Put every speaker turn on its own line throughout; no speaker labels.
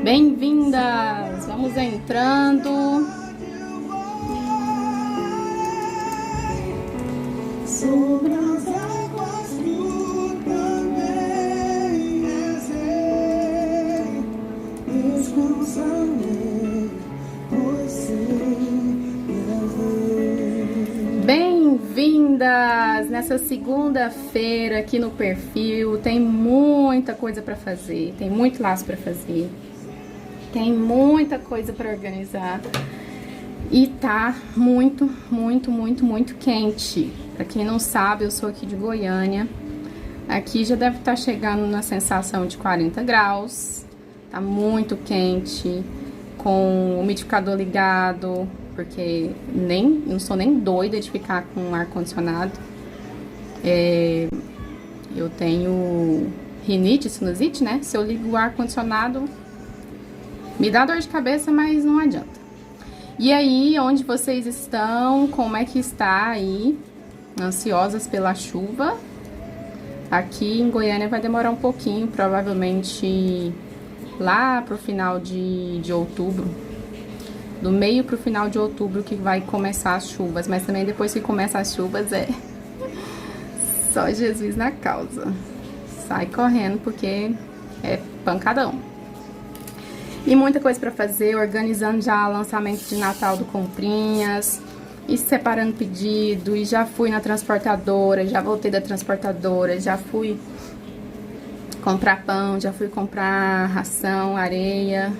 Bem-vindas! Vamos entrando.
Sobre as águas tu também descansarei, pois sei prazer.
Bem-vindas! Nessa segunda-feira aqui no perfil tem muita coisa para fazer, tem muito laço para fazer, tem muita coisa para organizar e tá muito quente. Pra quem não sabe, eu sou aqui de Goiânia. Aqui já deve estar chegando na sensação de 40 graus. Tá muito quente, com o umidificador ligado, porque não sou nem doida de ficar com ar-condicionado. Eu tenho rinite, sinusite, né? Se eu ligo o ar-condicionado, me dá dor de cabeça, mas não adianta. E aí, onde vocês estão? Como é que está aí? Ansiosas pela chuva. Aqui em Goiânia vai demorar um pouquinho, provavelmente lá pro final de outubro. Do meio pro final de outubro que vai começar as chuvas. Mas também depois que começa as chuvas é só Jesus na causa. Sai correndo porque é pancadão. E muita coisa pra fazer, organizando já o lançamento de Natal do Comprinhas, e separando pedido, e já fui na transportadora, já voltei da transportadora, já fui comprar pão, já fui comprar ração, areia,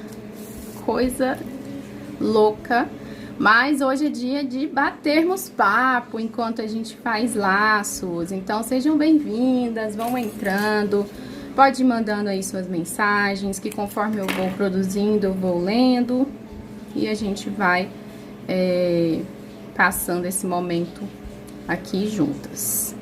coisa louca. Mas hoje é dia de batermos papo enquanto a gente faz laços, então sejam bem-vindas, vão entrando. Pode ir mandando aí suas mensagens, que conforme eu vou produzindo, eu vou lendo. E a gente vai passando esse momento aqui juntas.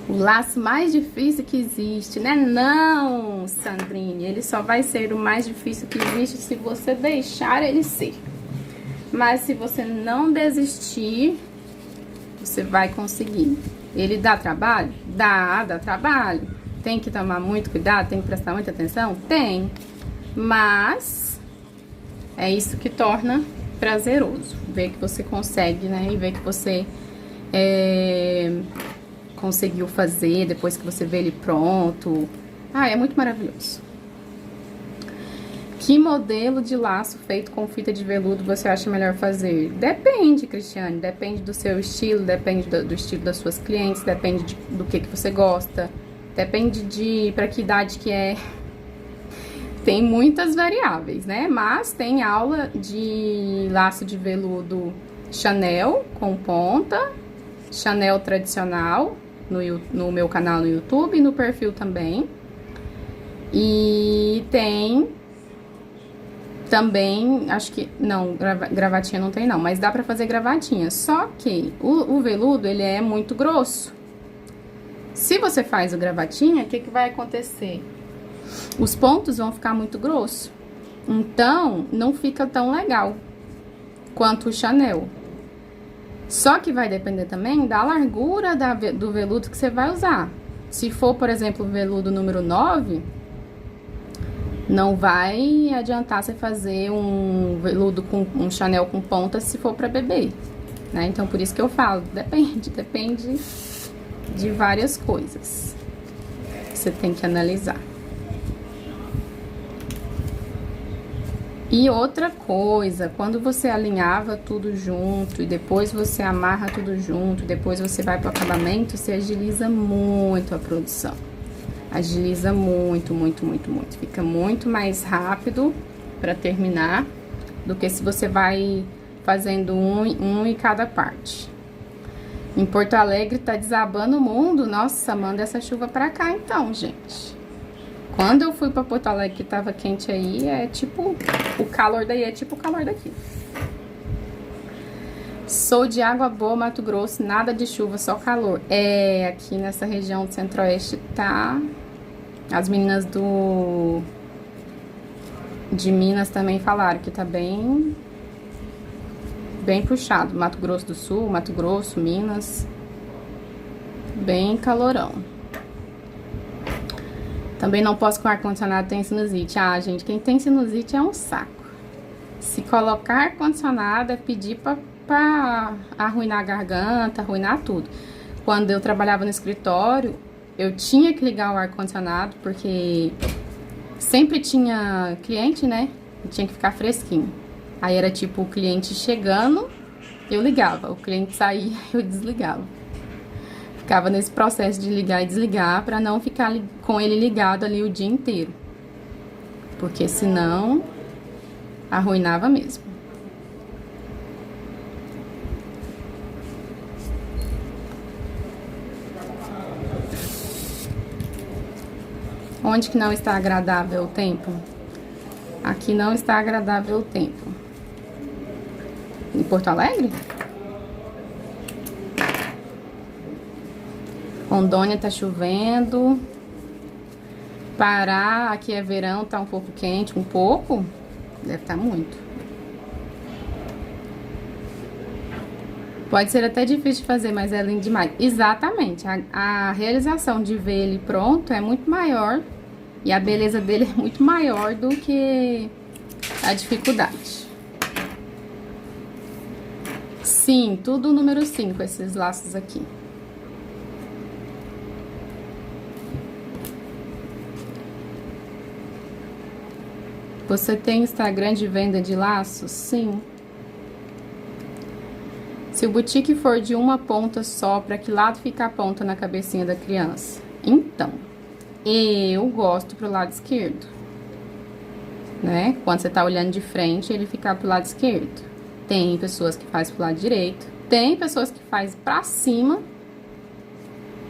O laço mais difícil que existe, né? Não, Sandrine, ele só vai ser o mais difícil que existe se você deixar ele ser. Mas se você não desistir, você vai conseguir. Ele dá trabalho? Dá trabalho. Tem que tomar muito cuidado, tem que prestar muita atenção? Tem. Mas é isso que torna prazeroso. Ver que você consegue, né? E ver que você conseguiu fazer depois que você vê ele pronto. É muito maravilhoso. Que modelo de laço feito com fita de veludo você acha melhor fazer? Depende, Cristiane. Depende do seu estilo, depende do estilo das suas clientes, depende do que você gosta, depende de pra que idade que é. Tem muitas variáveis, né? Mas tem aula de laço de veludo Chanel com ponta, Chanel tradicional no meu canal no YouTube e no perfil também. E tem também, acho que, não, gravatinha não tem não, mas dá pra fazer gravatinha. Só que o veludo, ele é muito grosso. Se você faz o gravatinha, o que vai acontecer? Os pontos vão ficar muito grossos. Então, não fica tão legal quanto o Chanel. Só que vai depender também da largura do veludo que você vai usar. Se for, por exemplo, o veludo número 9... não vai adiantar você fazer um veludo com um Chanel com ponta se for pra bebê, né? Então, por isso que eu falo, depende de várias coisas. Você tem que analisar. E outra coisa, quando você alinhava tudo junto e depois você amarra tudo junto, depois você vai pro acabamento, você agiliza muito a produção. Agiliza muito. Fica muito mais rápido para terminar do que se você vai fazendo um em cada parte. Em Porto Alegre tá desabando o mundo. Nossa, manda essa chuva pra cá então, gente. Quando eu fui pra Porto Alegre que tava quente aí, é tipo... o calor daí é tipo o calor daqui. Sou de Água Boa, Mato Grosso, nada de chuva, só calor. Aqui nessa região do Centro-Oeste tá... As meninas de Minas também falaram que tá bem puxado. Mato Grosso do Sul, Mato Grosso, Minas, bem calorão. Também não posso com ar-condicionado, tem sinusite. Ah, gente, quem tem sinusite é um saco. Se colocar ar-condicionado é pedir pra arruinar a garganta, arruinar tudo. Quando eu trabalhava no escritório, eu tinha que ligar o ar-condicionado, porque sempre tinha cliente, né? E tinha que ficar fresquinho. Aí era tipo, o cliente chegando, eu ligava. O cliente saía, eu desligava. Ficava nesse processo de ligar e desligar pra não ficar com ele ligado ali o dia inteiro. Porque senão arruinava mesmo. Onde que não está agradável o tempo? Aqui não está agradável o tempo. Em Porto Alegre? Rondônia tá chovendo. Pará, aqui é verão, tá um pouco quente, um pouco. Deve estar muito. Pode ser até difícil de fazer, mas é lindo demais. Exatamente. A realização de ver ele pronto é muito maior. E a beleza dele é muito maior do que a dificuldade. Sim, tudo número 5, esses laços aqui. Você tem Instagram de venda de laços? Sim. Se o boutique for de uma ponta só, para que lado fica a ponta na cabecinha da criança? Então, eu gosto pro lado esquerdo, né? Quando você tá olhando de frente, ele fica pro lado esquerdo. Tem pessoas que faz pro lado direito, tem pessoas que faz pra cima.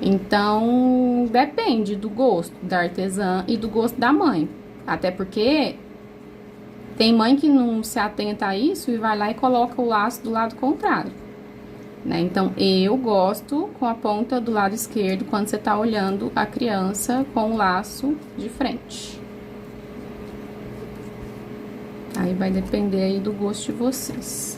Então, depende do gosto da artesã e do gosto da mãe. Até porque tem mãe que não se atenta a isso e vai lá e coloca o laço do lado contrário, né? Então, eu gosto com a ponta do lado esquerdo quando você tá olhando a criança com o laço de frente. Aí vai depender aí do gosto de vocês.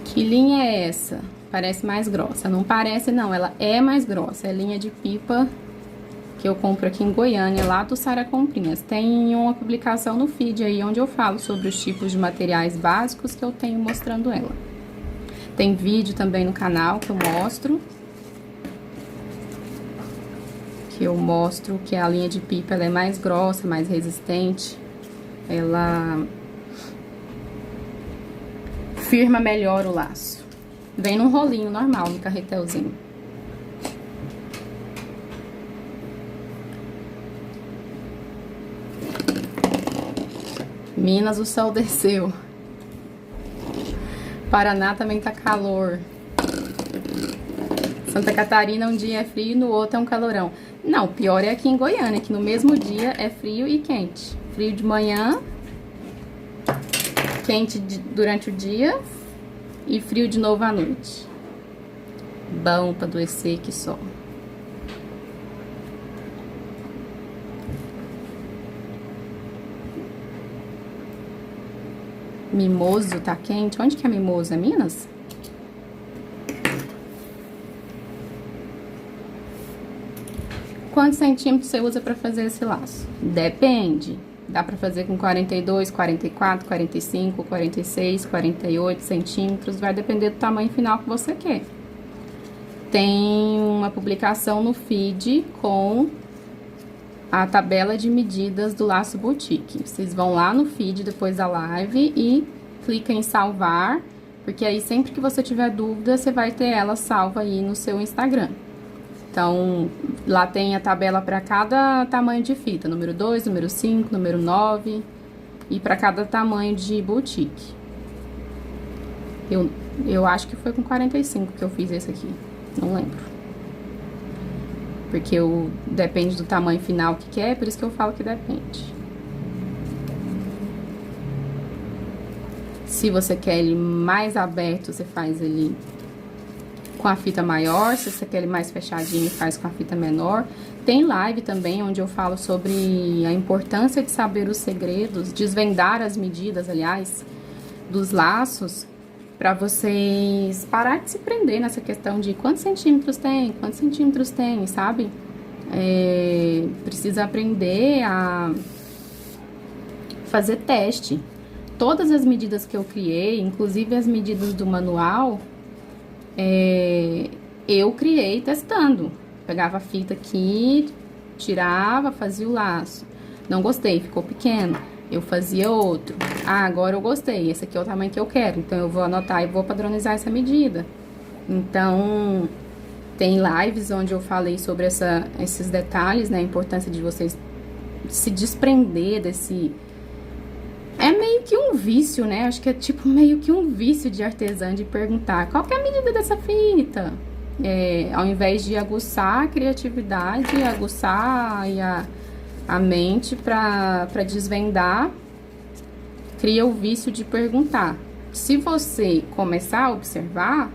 Que linha é essa? Parece mais grossa. Não parece, não. Ela é mais grossa. É linha de pipa que eu compro aqui em Goiânia, lá do Sara Comprinhas. Tem uma publicação no feed aí, onde eu falo sobre os tipos de materiais básicos que eu tenho mostrando ela. Tem vídeo também no canal que eu mostro. Que a linha de pipa ela é mais grossa, mais resistente. Ela firma melhor o laço. Vem num rolinho normal, no carretelzinho. Minas, o sol desceu. Paraná também tá calor. Santa Catarina, um dia é frio e no outro é um calorão. Não, o pior é aqui em Goiânia, que no mesmo dia é frio e quente. Frio de manhã, quente durante o dia e frio de novo à noite. Bom pra adoecer que só. Mimoso tá quente? Onde que é Mimoso? É Minas? Quantos centímetros você usa pra fazer esse laço? Depende. Dá pra fazer com 42, 44, 45, 46, 48 centímetros. Vai depender do tamanho final que você quer. Tem uma publicação no feed com a tabela de medidas do laço boutique. Vocês vão lá no feed depois da live e clica em salvar, porque aí sempre que você tiver dúvida, você vai ter ela salva aí no seu Instagram. Então, lá tem a tabela para cada tamanho de fita, número 2, número 5, número 9, e para cada tamanho de boutique. Eu acho que foi com 45 que eu fiz esse aqui, não lembro. Porque depende do tamanho final que quer, por isso que eu falo que depende. Se você quer ele mais aberto, você faz ele com a fita maior. Se você quer ele mais fechadinho, faz com a fita menor. Tem live também, onde eu falo sobre a importância de saber os segredos, desvendar as medidas, aliás, dos laços, Pra vocês parar de se prender nessa questão de quantos centímetros tem, sabe? Precisa aprender a fazer teste. Todas as medidas que eu criei, inclusive as medidas do manual, eu criei testando. Pegava a fita aqui, tirava, fazia o laço. Não gostei, ficou pequeno. Eu fazia outro. Ah, agora eu gostei, esse aqui é o tamanho que eu quero. Então, eu vou anotar e vou padronizar essa medida. Então, tem lives onde eu falei sobre esses detalhes, né? A importância de vocês se desprender desse... É meio que um vício, né? Acho que é tipo meio que um vício de artesã de perguntar qual que é a medida dessa fita? Ao invés de aguçar a criatividade, aguçar a mente para desvendar, cria o vício de perguntar. Se você começar a observar,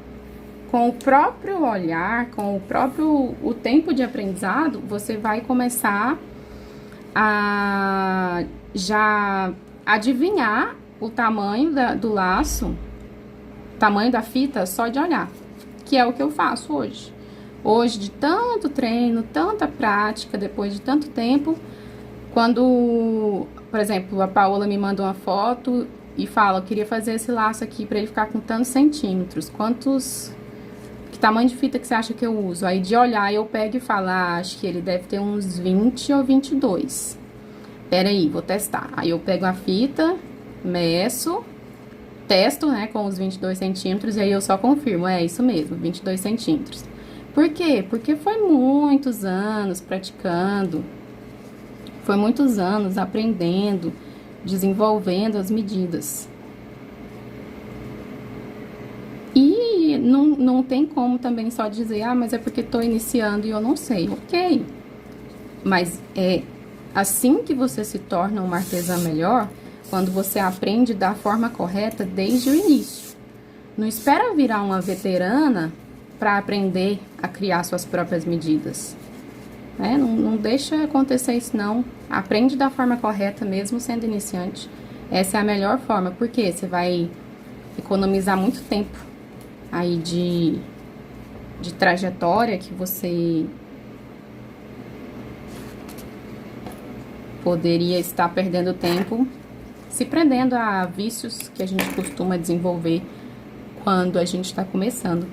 com o próprio olhar, com o tempo de aprendizado, você vai começar a já adivinhar o tamanho do laço, tamanho da fita, só de olhar, que é o que eu faço hoje. Hoje, de tanto treino, tanta prática, depois de tanto tempo, quando, por exemplo, a Paola me manda uma foto e fala, eu queria fazer esse laço aqui pra ele ficar com tantos centímetros, que tamanho de fita que você acha que eu uso? Aí de olhar eu pego e falo, acho que ele deve ter uns 20 ou 22. Peraí, vou testar. Aí eu pego a fita, meço, testo, né, com os 22 centímetros, e aí eu só confirmo, é isso mesmo, 22 centímetros. Por quê? Porque foi muitos anos praticando, foi muitos anos aprendendo, desenvolvendo as medidas. E não tem como também só dizer, mas é porque tô iniciando e eu não sei. Ok, mas é assim que você se torna uma artesã melhor, quando você aprende da forma correta desde o início. Não espera virar uma veterana para aprender a criar suas próprias medidas. Não deixa acontecer isso, não. Aprende da forma correta, mesmo sendo iniciante. Essa é a melhor forma, porque você vai economizar muito tempo aí de trajetória que você poderia estar perdendo tempo se prendendo a vícios que a gente costuma desenvolver quando a gente está começando.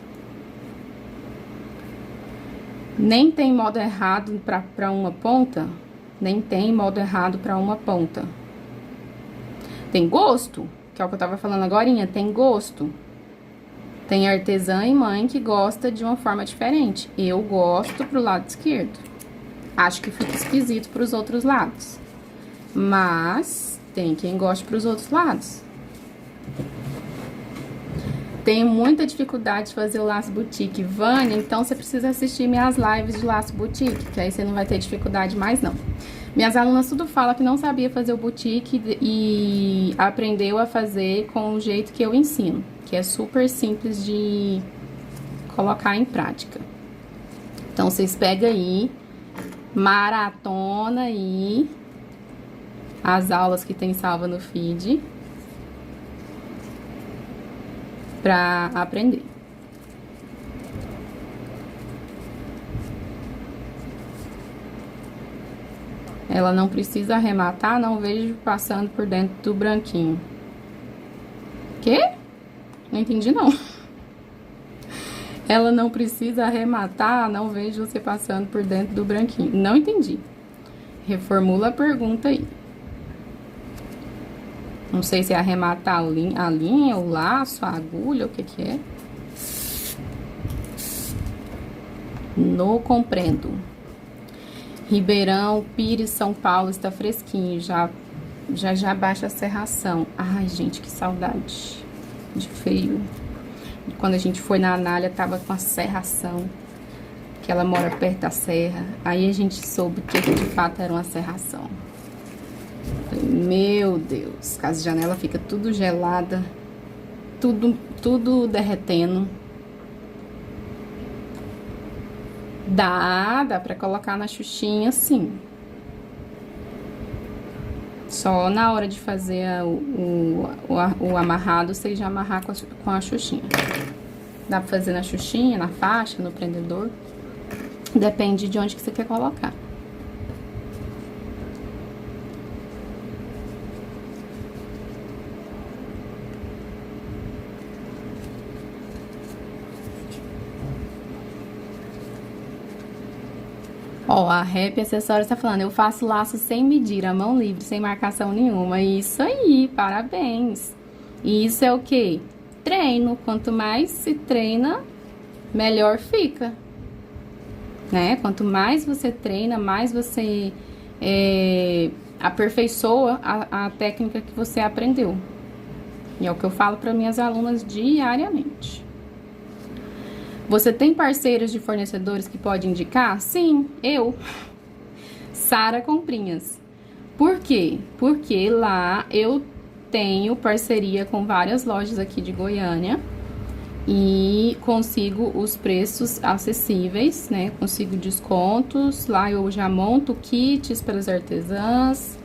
Nem tem modo errado para uma ponta, nem tem modo errado para uma ponta. Tem gosto, que é o que eu tava falando agorinha, tem gosto. Tem artesã e mãe que gosta de uma forma diferente. Eu gosto pro lado esquerdo. Acho que fica esquisito pros outros lados. Mas tem quem goste pros outros lados. Tenho muita dificuldade de fazer o laço boutique, Vânia, então você precisa assistir minhas lives de laço boutique, que aí você não vai ter dificuldade mais não. Minhas alunas tudo falam que não sabia fazer o boutique e aprendeu a fazer com o jeito que eu ensino, que é super simples de colocar em prática. Então vocês pegam aí, maratona aí as aulas que tem salva no feed para aprender. Ela não precisa arrematar, não vejo passando por dentro do branquinho. Quê? Não entendi, não. Ela não precisa arrematar, não vejo você passando por dentro do branquinho. Não entendi. Reformula a pergunta aí. Não sei se é arrematar a linha, o laço, a agulha, o que que é. Não compreendo. Ribeirão Pires, São Paulo, está fresquinho. Já baixa a serração. Ai, gente, que saudade de frio. Quando a gente foi na Anália, tava com a serração. Que ela mora perto da serra. Aí a gente soube que de fato era uma serração. Meu Deus, as janelas fica tudo gelada, tudo derretendo. Dá pra colocar na xuxinha, sim. Só na hora de fazer o amarrado, você já amarrar com a xuxinha. Dá pra fazer na xuxinha, na faixa, no prendedor. Depende de onde que você quer colocar. Ó, a Rap Acessórios tá falando, eu faço laço sem medir, a mão livre, sem marcação nenhuma. Isso aí, parabéns. E isso é o quê? Treino. Quanto mais se treina, melhor fica. Né? Quanto mais você treina, mais você aperfeiçoa a técnica que você aprendeu. E é o que eu falo para minhas alunas diariamente. Você tem parceiros de fornecedores que pode indicar? Sim, eu. Sara Comprinhas. Por quê? Porque lá eu tenho parceria com várias lojas aqui de Goiânia e consigo os preços acessíveis, né? Consigo descontos. Lá eu já monto kits pelas artesãs.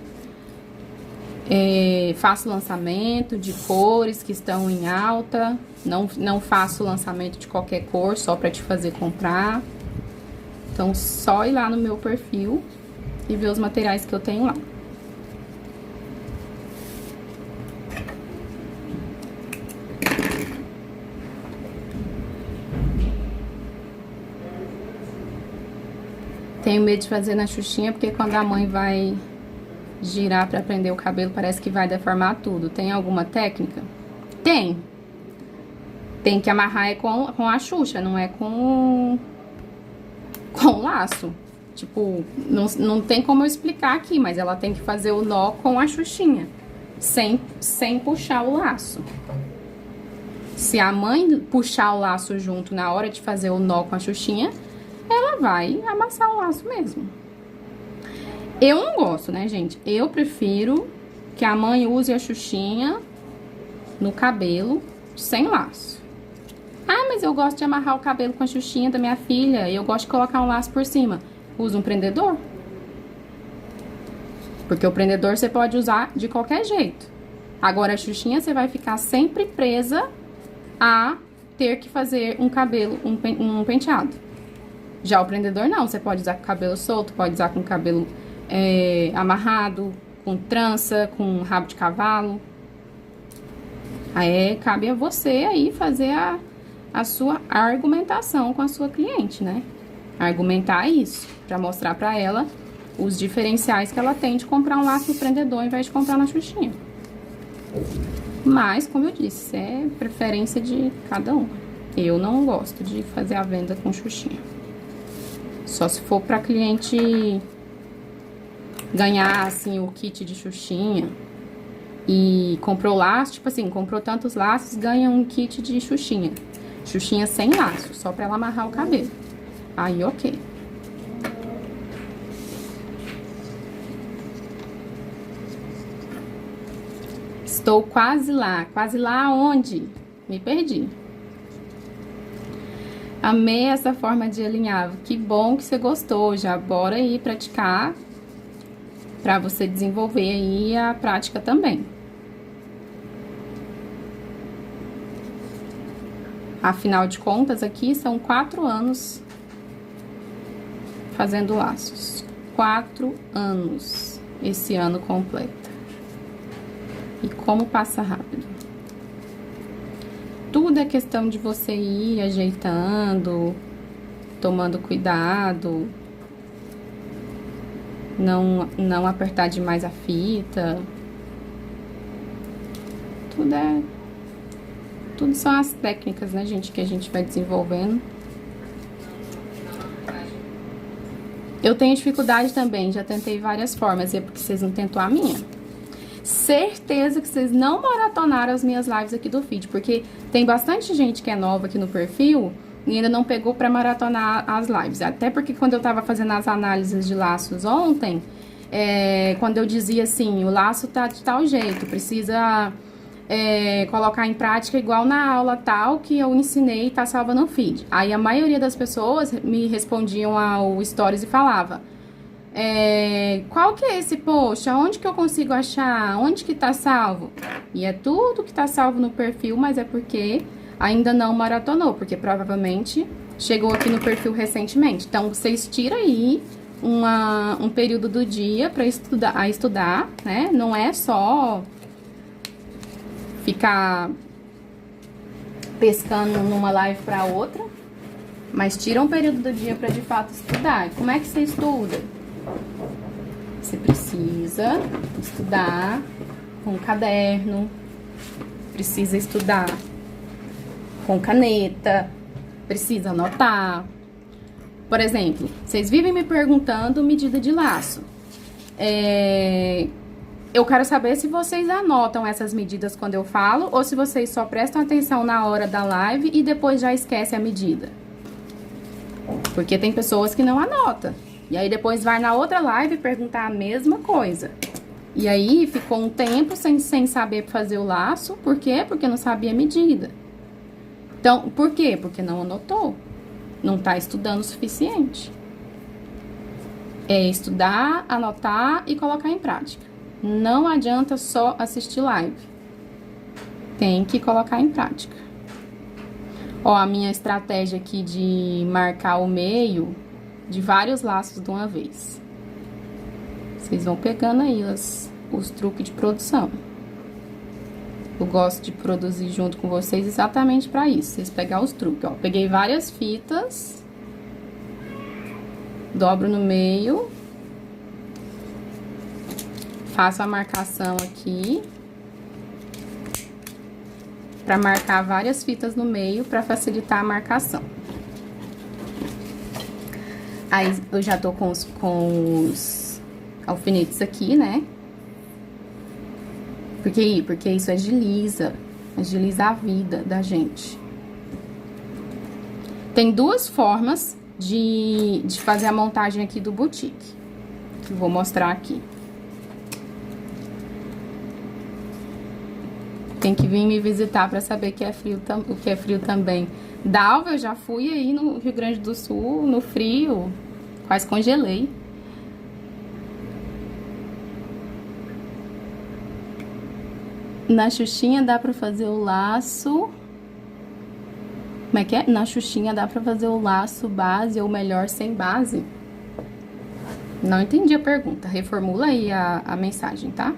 Faço lançamento de cores que estão em alta. Não faço lançamento de qualquer cor, só pra te fazer comprar. Então, só ir lá no meu perfil e ver os materiais que eu tenho lá. Tenho medo de fazer na xuxinha, porque quando a mãe vai girar pra prender o cabelo, parece que vai deformar tudo. Tem alguma técnica? Tem. Tem que amarrar com a xuxa, não é com laço. Tipo, não tem como eu explicar aqui, mas ela tem que fazer o nó com a xuxinha, sem puxar o laço. Se a mãe puxar o laço junto na hora de fazer o nó com a xuxinha, ela vai amassar o laço mesmo. Eu não gosto, né, gente? Eu prefiro que a mãe use a xuxinha no cabelo sem laço. Ah, mas eu gosto de amarrar o cabelo com a xuxinha da minha filha e eu gosto de colocar um laço por cima. Usa um prendedor. Porque o prendedor você pode usar de qualquer jeito. Agora a xuxinha você vai ficar sempre presa a ter que fazer um cabelo, um penteado. Já o prendedor não, você pode usar com cabelo solto, pode usar com cabelo amarrado, com trança, com rabo de cavalo. Aí cabe a você aí fazer a sua argumentação com a sua cliente, né? Argumentar isso, pra mostrar pra ela os diferenciais que ela tem de comprar um laço no prendedor ao invés de comprar na xuxinha. Mas, como eu disse, é preferência de cada um. Eu não gosto de fazer a venda com xuxinha. Só se for pra cliente ganhar, assim, o kit de xuxinha e comprou laço, tipo assim, comprou tantos laços, ganha um kit de xuxinha. Xuxinha sem laço, só pra ela amarrar o cabelo. Aí, ok. Estou quase lá. Quase lá aonde? Me perdi. Amei essa forma de alinhavo. Que bom que você gostou. Já bora aí praticar pra você desenvolver aí a prática também. Afinal de contas, aqui são 4 anos fazendo laços. 4 anos esse ano completo. E como passa rápido. Tudo é questão de você ir ajeitando, tomando cuidado, não apertar demais a fita. Tudo são as técnicas, né, gente, que a gente vai desenvolvendo. Eu tenho dificuldade também, já tentei várias formas, e é porque vocês não tentou a minha. Certeza que vocês não maratonaram as minhas lives aqui do feed, porque tem bastante gente que é nova aqui no perfil e ainda não pegou pra maratonar as lives. Até porque quando eu tava fazendo as análises de laços ontem, quando eu dizia assim, o laço tá de tal jeito, precisa colocar em prática igual na aula tal que eu ensinei e tá salva no feed. Aí a maioria das pessoas me respondiam ao stories e falava... Qual que é esse post? Aonde que eu consigo achar? Onde que tá salvo? E é tudo que tá salvo no perfil, mas é porque ainda não maratonou, porque provavelmente chegou aqui no perfil recentemente. Então, vocês tiram aí um período do dia para estudar, né? Não é só ficar pescando numa live para outra, mas tira um período do dia para de fato estudar. Como é que você estuda? Você precisa estudar com caderno, precisa estudar com caneta, precisa anotar. Por exemplo, vocês vivem me perguntando medida de laço. Eu quero saber se vocês anotam essas medidas quando eu falo ou se vocês só prestam atenção na hora da live e depois já esquecem a medida. Porque tem pessoas que não anotam. E aí depois vai na outra live perguntar a mesma coisa. E aí ficou um tempo sem saber fazer o laço. Por quê? Porque não sabia a medida. Então, por quê? Porque não anotou. Não tá estudando o suficiente. É estudar, anotar e colocar em prática. Não adianta só assistir live. Tem que colocar em prática. Ó, a minha estratégia aqui de marcar o meio de vários laços de uma vez. Vocês vão pegando aí os truques de produção. Eu gosto de produzir junto com vocês exatamente para isso. Vocês pegar os truques, ó. Peguei várias fitas. Dobro no meio. Faço a marcação aqui. Para marcar várias fitas no meio, para facilitar a marcação. Aí, eu já tô com os alfinetes aqui, né? Porque isso agiliza a vida da gente. Tem duas formas de fazer a montagem aqui do boutique, que eu vou mostrar aqui. Tem que vir me visitar para saber que é frio, o que é frio também. Dalva, eu já fui aí no Rio Grande do Sul, no frio, quase congelei. Na Xuxinha dá pra fazer o laço. Como é que é? Na Xuxinha dá pra fazer o laço base ou melhor sem base? Não entendi a pergunta. Reformula aí a mensagem, tá?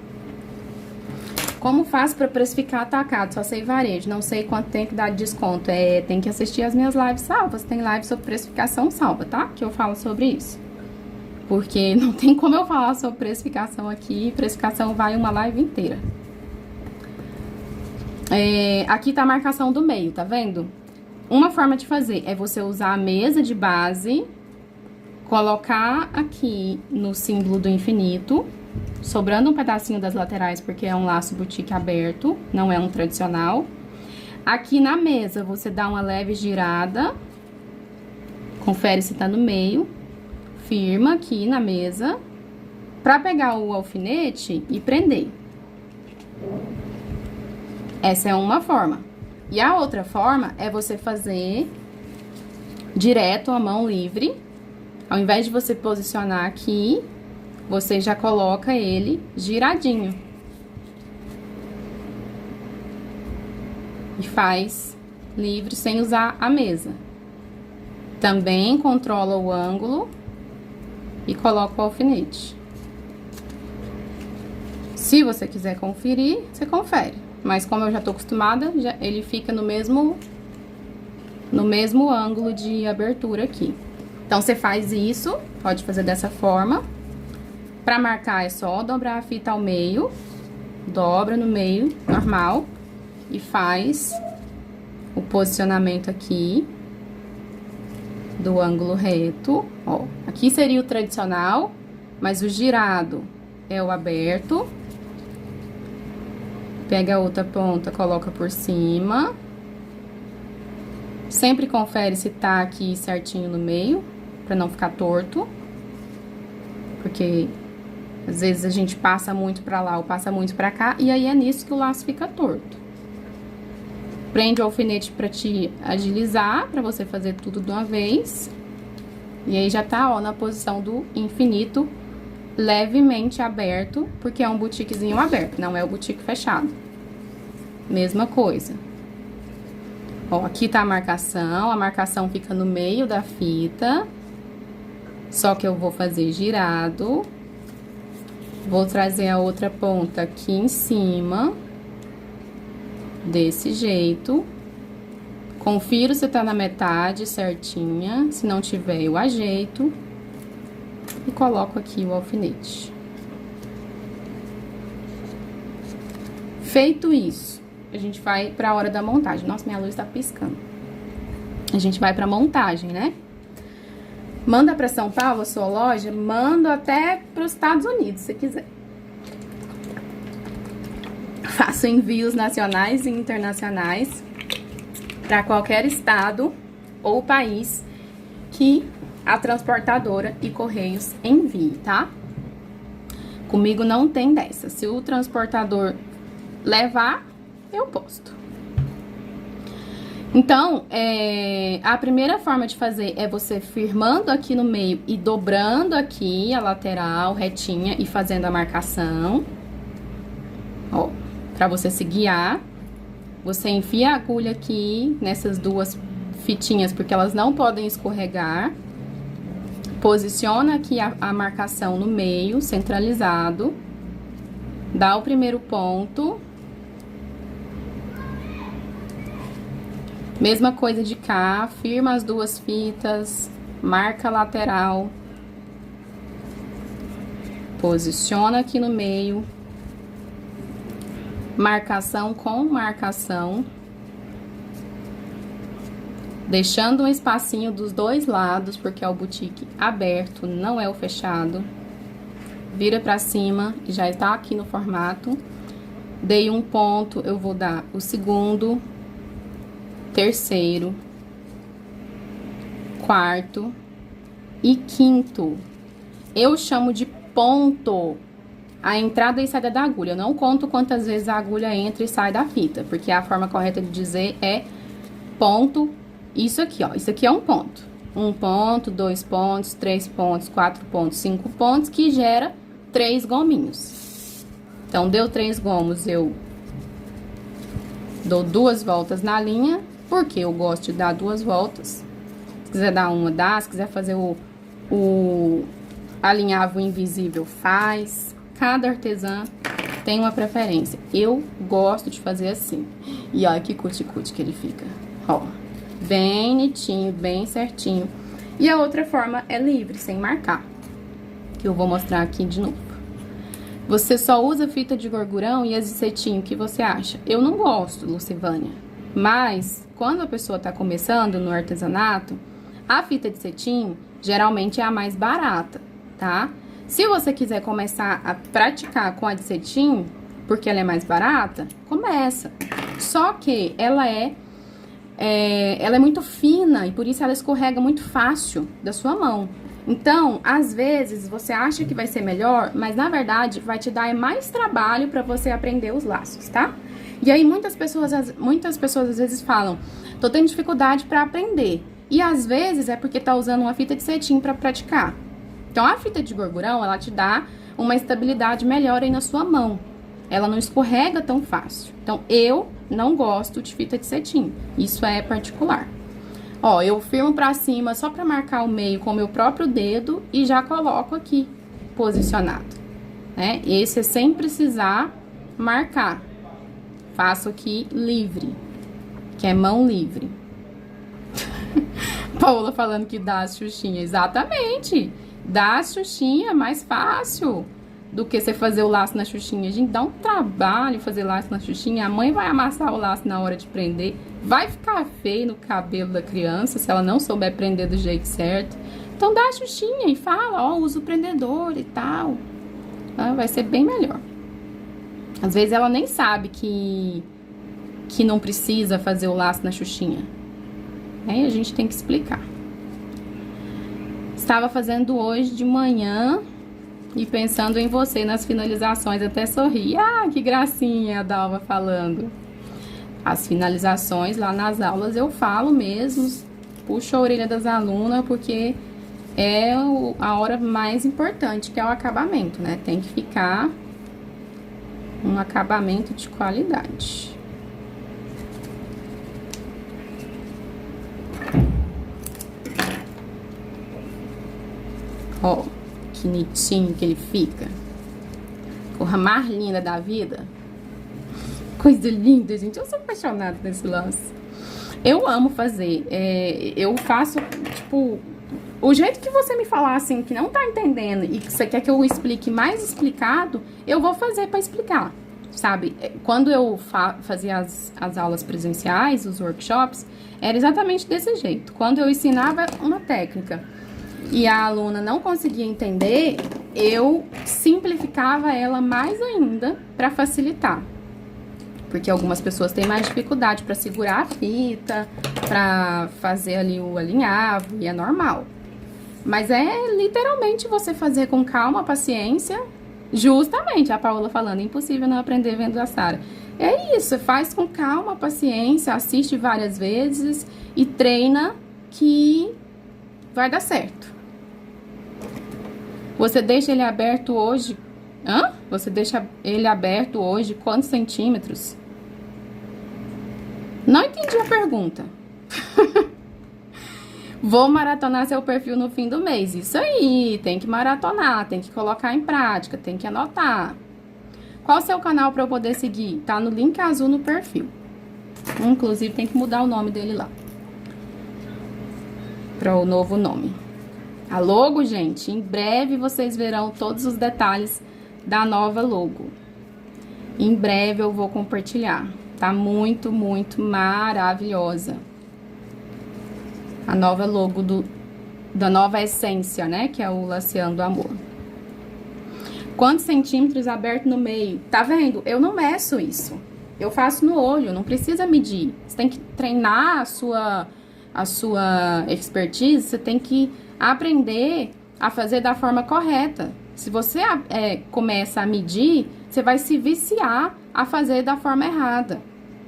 Como faço pra precificar atacado? Só sei varejo. Não sei quanto tem que dar de desconto. Tem que assistir as minhas lives salvas. Tem live sobre precificação salva, tá? Que eu falo sobre isso. Porque não tem como eu falar sobre precificação aqui. Precificação vai uma live inteira. Aqui tá a marcação do meio, tá vendo? Uma forma de fazer é você usar a mesa de base, colocar aqui no símbolo do infinito, sobrando um pedacinho das laterais, porque é um laço boutique aberto, não é um tradicional. Aqui na mesa, você dá uma leve girada, confere se tá no meio, firma aqui na mesa, pra pegar o alfinete e prender. Essa é uma forma. E a outra forma é você fazer direto a mão livre. Ao invés de você posicionar aqui, você já coloca ele giradinho. E faz livre sem usar a mesa. Também controla o ângulo e coloca o alfinete. Se você quiser conferir, você confere. Mas como eu já tô acostumada, ele fica no mesmo ângulo de abertura aqui. Então, você faz isso, pode fazer dessa forma. Pra marcar, é só dobrar a fita ao meio, dobra no meio, normal, e faz o posicionamento aqui do ângulo reto, ó. Aqui seria o tradicional, mas o girado é o aberto. Pega a outra ponta, coloca por cima. Sempre confere se tá aqui certinho no meio, pra não ficar torto. Porque às vezes a gente passa muito pra lá ou passa muito pra cá, e aí é nisso que o laço fica torto. Prende o alfinete pra te agilizar, pra você fazer tudo de uma vez. E aí já tá, ó, na posição do infinito, levemente aberto, porque é um boutiquezinho aberto, não é o boutique fechado. Mesma coisa. Ó, aqui tá a marcação fica no meio da fita, só que eu vou fazer girado. Vou trazer a outra ponta aqui em cima, desse jeito. Confiro se tá na metade certinha, se não tiver eu ajeito. E coloco aqui o alfinete. Feito isso, a gente vai pra hora da montagem. Nossa, minha luz tá piscando. A gente vai pra montagem, né? Manda pra São Paulo a sua loja, mando até pros Estados Unidos, se quiser. Faço envios nacionais e internacionais para qualquer estado ou país que a transportadora e Correios envie, tá? Comigo não tem dessa. Se o transportador levar, eu posto. Então, a primeira forma de fazer é você firmando aqui no meio e dobrando aqui a lateral retinha e fazendo a marcação. Ó, pra você se guiar. Você enfia a agulha aqui nessas duas fitinhas, porque elas não podem escorregar. Posiciona aqui a marcação no meio, centralizado. Dá o primeiro ponto. Mesma coisa de cá, firma as duas fitas, marca a lateral. Posiciona aqui no meio. Marcação com marcação. Deixando um espacinho dos dois lados, porque é o boutique aberto, não é o fechado. Vira pra cima e já está aqui no formato. Dei um ponto, eu vou dar o segundo, terceiro, quarto e quinto. Eu chamo de ponto a entrada e saída da agulha. Eu não conto quantas vezes a agulha entra e sai da fita, porque a forma correta de dizer é ponto. Isso aqui, ó, isso aqui é um ponto. Um ponto, 2 pontos, 3 pontos, 4 pontos, 5 pontos, que gera 3 gominhos. Então, deu 3 gomos, eu dou 2 voltas na linha, porque eu gosto de dar 2 voltas. Se quiser dar uma, dá. Se quiser fazer o alinhavo invisível, faz. Cada artesã tem uma preferência. Eu gosto de fazer assim. E olha que cuti-cuti que ele fica. Ó, bem nitinho, bem certinho. E a outra forma é livre, sem marcar. Que eu vou mostrar aqui de novo. Você só usa fita de gorgurão e as de cetim, o que você acha? Eu não gosto, Lucivânia. Mas, quando a pessoa tá começando no artesanato, a fita de cetim geralmente é a mais barata, tá? Se você quiser começar a praticar com a de cetim, porque ela é mais barata, começa. Só que ela é muito fina e por isso ela escorrega muito fácil da sua mão. Então, às vezes, você acha que vai ser melhor, mas na verdade vai te dar mais trabalho para você aprender os laços, tá? E aí muitas pessoas às vezes falam, tô tendo dificuldade para aprender. E às vezes é porque tá usando uma fita de cetim para praticar. Então, a fita de gorgurão, ela te dá uma estabilidade melhor aí na sua mão. Ela não escorrega tão fácil. Então, eu não gosto de fita de cetim. Isso é particular. Ó, eu firmo pra cima só pra marcar o meio com o meu próprio dedo e já coloco aqui, posicionado, né? Esse é sem precisar marcar. Faço aqui livre, que é mão livre. Paula falando que dá as xuxinhas. Exatamente! Dá a xuxinha mais fácil do que você fazer o laço na xuxinha. Gente, dá um trabalho fazer laço na xuxinha. A mãe vai amassar o laço na hora de prender. Vai ficar feio no cabelo da criança se ela não souber prender do jeito certo. Então, dá a xuxinha e fala, ó, usa o prendedor e tal. Vai ser bem melhor. Às vezes ela nem sabe que não precisa fazer o laço na xuxinha. Aí a gente tem que explicar. Estava fazendo hoje de manhã e pensando em você nas finalizações, até sorri. Ah, que gracinha, a Dalva falando. As finalizações lá nas aulas eu falo mesmo, puxo a orelha das alunas, porque é a hora mais importante, que é o acabamento, né? Tem que ficar um acabamento de qualidade. Ó, que bonitinho que ele fica. Cor mais linda da vida. Coisa linda, gente. Eu sou apaixonada nesse lance. Eu amo fazer. Eu faço, tipo, o jeito que você me falar assim, que não tá entendendo e que você quer que eu explique mais explicado, eu vou fazer pra explicar, sabe? Quando eu fazia as aulas presenciais, os workshops, era exatamente desse jeito. Quando eu ensinava uma técnica e a aluna não conseguia entender, eu simplificava ela mais ainda para facilitar. Porque algumas pessoas têm mais dificuldade para segurar a fita, para fazer ali o alinhavo, e é normal. Mas é literalmente você fazer com calma, paciência, justamente a Paola falando, impossível não aprender vendo a Sara. É isso, faz com calma, paciência, assiste várias vezes e treina que vai dar certo. Você deixa ele aberto hoje... Hã? Você deixa ele aberto hoje quantos centímetros? Não entendi a pergunta. Vou maratonar seu perfil no fim do mês. Isso aí, tem que maratonar, tem que colocar em prática, tem que anotar. Qual o seu canal para eu poder seguir? Tá no link azul no perfil. Inclusive, tem que mudar o nome dele lá. Para o novo nome. A logo, gente, em breve vocês verão todos os detalhes da nova logo. Em breve eu vou compartilhar. Tá muito, muito maravilhosa. A nova logo da nova essência, né? Que é o Laceando Amor. Quantos centímetros aberto no meio? Tá vendo? Eu não meço isso. Eu faço no olho, não precisa medir. Você tem que treinar a sua expertise, você tem que aprender a fazer da forma correta. Se você começa a medir, você vai se viciar a fazer da forma errada.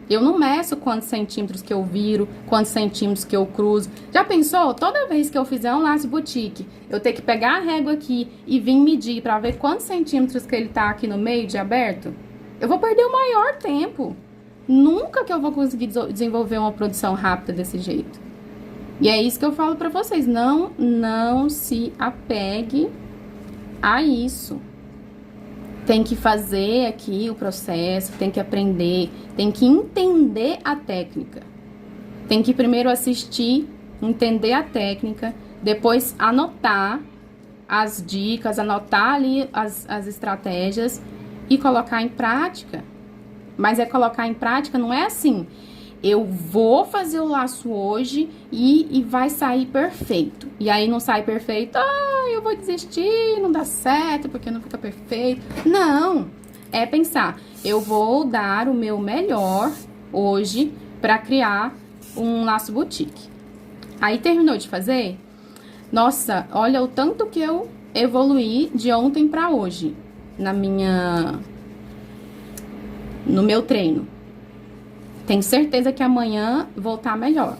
Eu não meço quantos centímetros que eu viro, quantos centímetros que eu cruzo. Já pensou? Toda vez que eu fizer um laço boutique, eu ter que pegar a régua aqui e vir medir pra ver quantos centímetros que ele tá aqui no meio de aberto? Eu vou perder o maior tempo. Nunca que eu vou conseguir desenvolver uma produção rápida desse jeito. E é isso que eu falo pra vocês. Não se apegue a isso. Tem que fazer aqui o processo, tem que aprender, tem que entender a técnica. Tem que primeiro assistir, entender a técnica, depois anotar as dicas, anotar ali as estratégias e colocar em prática. Mas colocar em prática não é assim, eu vou fazer o laço hoje e vai sair perfeito. E aí não sai perfeito, eu vou desistir, não dá certo, porque não fica perfeito. Não, é pensar, eu vou dar o meu melhor hoje para criar um laço boutique. Aí terminou de fazer? Nossa, olha o tanto que eu evoluí de ontem para hoje no meu treino. Tenho certeza que amanhã vou estar melhor.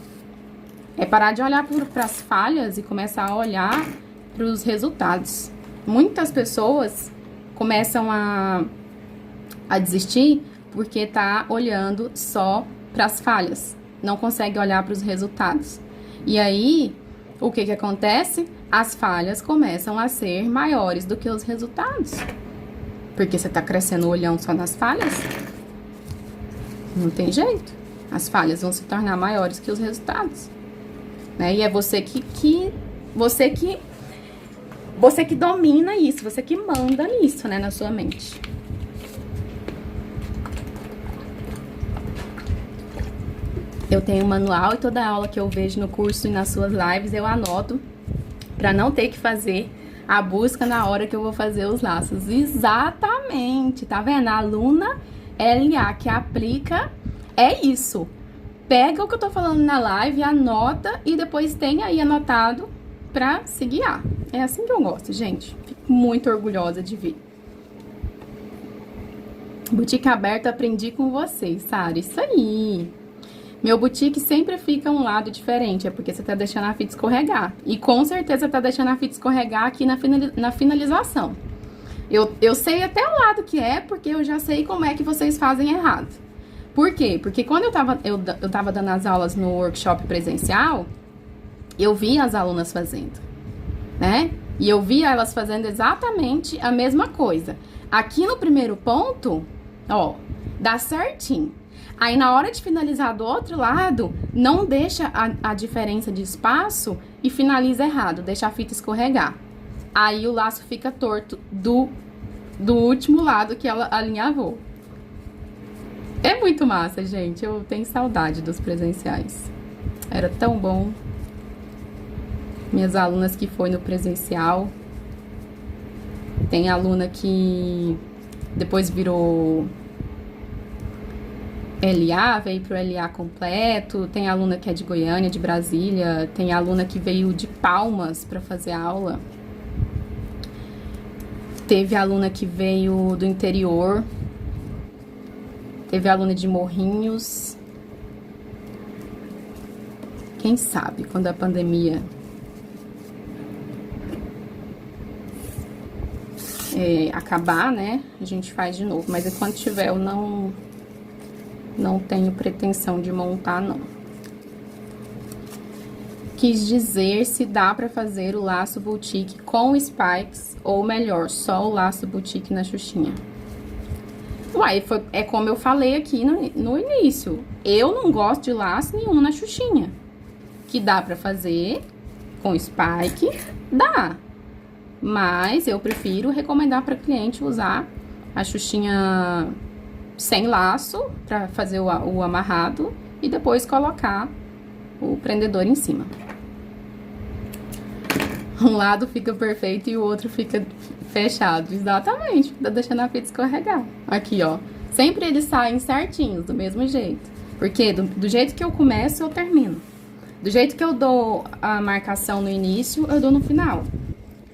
É parar de olhar para as falhas e começar a olhar para os resultados. Muitas pessoas começam a desistir porque tá olhando só para as falhas. Não consegue olhar para os resultados. E aí, o que acontece? As falhas começam a ser maiores do que os resultados. Porque você tá crescendo olhando só nas falhas. Não tem jeito. As falhas vão se tornar maiores que os resultados. Né? E é você que domina isso, você que manda nisso, né, na sua mente. Eu tenho um manual e toda aula que eu vejo no curso e nas suas lives eu anoto para não ter que fazer a busca na hora que eu vou fazer os laços. Exatamente, tá vendo? A aluna LA que aplica é isso. Pega o que eu tô falando na live, anota e depois tem aí anotado pra se guiar. É assim que eu gosto, gente. Fico muito orgulhosa de ver. Boutique aberta, aprendi com vocês, Sara. Isso aí. Meu boutique sempre fica um lado diferente, é porque você tá deixando a fita escorregar. E com certeza tá deixando a fita escorregar aqui na finalização. Eu sei até o lado que é, porque eu já sei como é que vocês fazem errado. Por quê? Porque quando eu tava dando as aulas no workshop presencial, eu vi as alunas fazendo, né? E eu vi elas fazendo exatamente a mesma coisa. Aqui no primeiro ponto, ó, dá certinho. Aí na hora de finalizar do outro lado, não deixa a diferença de espaço e finaliza errado, deixa a fita escorregar. Aí o laço fica torto do último lado que ela alinhavou. É muito massa, gente. Eu tenho saudade dos presenciais. Era tão bom. Minhas alunas que foi no presencial. Tem aluna que depois virou LA, veio pro LA completo. Tem aluna que é de Goiânia, de Brasília. Tem aluna que veio de Palmas para fazer aula. Teve aluna que veio do interior. Teve aluna de Morrinhos. Quem sabe, quando a pandemia acabar, né? A gente faz de novo. Mas enquanto tiver, eu não tenho pretensão de montar, não. Quis dizer se dá pra fazer o laço boutique com spikes, ou melhor, só o laço boutique na Xuxinha. Uai, é como eu falei aqui no início. Eu não gosto de laço nenhum na Xuxinha. Que dá pra fazer com spike, dá. Mas eu prefiro recomendar pra cliente usar a Xuxinha sem laço pra fazer o amarrado e depois colocar o prendedor em cima. Um lado fica perfeito e o outro fica fechado. Exatamente, tá deixando a fita escorregar. Aqui, ó. Sempre eles saem certinhos, do mesmo jeito. Porque do jeito que eu começo, eu termino. Do jeito que eu dou a marcação no início, eu dou no final.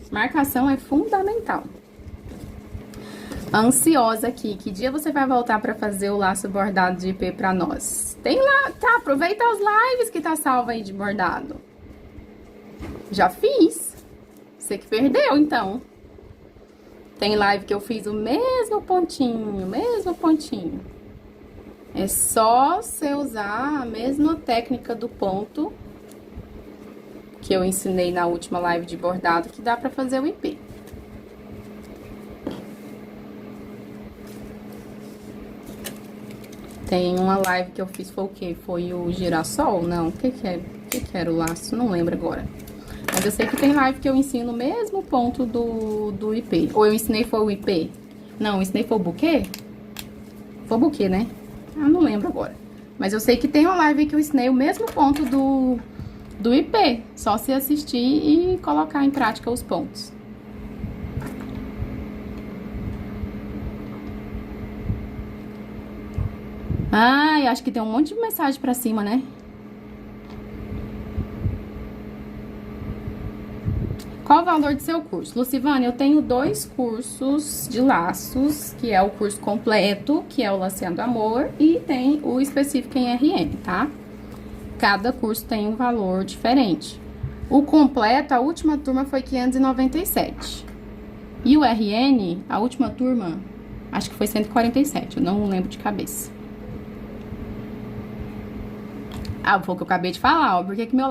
Marcação é fundamental. Ansiosa aqui. Que dia você vai voltar pra fazer o laço bordado de IP pra nós? Tem lá, tá? Aproveita as lives que tá salva aí de bordado. Já fiz. Você que perdeu, então. Tem live que eu fiz o mesmo pontinho, É só você usar a mesma técnica do ponto que eu ensinei na última live de bordado que dá pra fazer o IP. Tem uma live que eu fiz, foi o quê? Foi o girassol? Não, o que era o laço? Não lembro agora. Mas eu sei que tem live que eu ensino o mesmo ponto do IP. Ou eu ensinei foi o IP? Não, eu ensinei foi o buquê? Foi o buquê, né? Ah, não lembro agora. Mas eu sei que tem uma live que eu ensinei o mesmo ponto do IP. Só se assistir e colocar em prática os pontos. Ai, acho que tem um monte de mensagem pra cima, né? Qual o valor do seu curso? Lucivane, eu tenho 2 cursos de laços, que é o curso completo, que é o Laceando Amor, e tem o específico em RN, tá? Cada curso tem um valor diferente. O completo, a última turma foi 597. E o RN, a última turma, acho que foi 147, eu não lembro de cabeça. Ah, foi o que eu acabei de falar, ó. Por que meu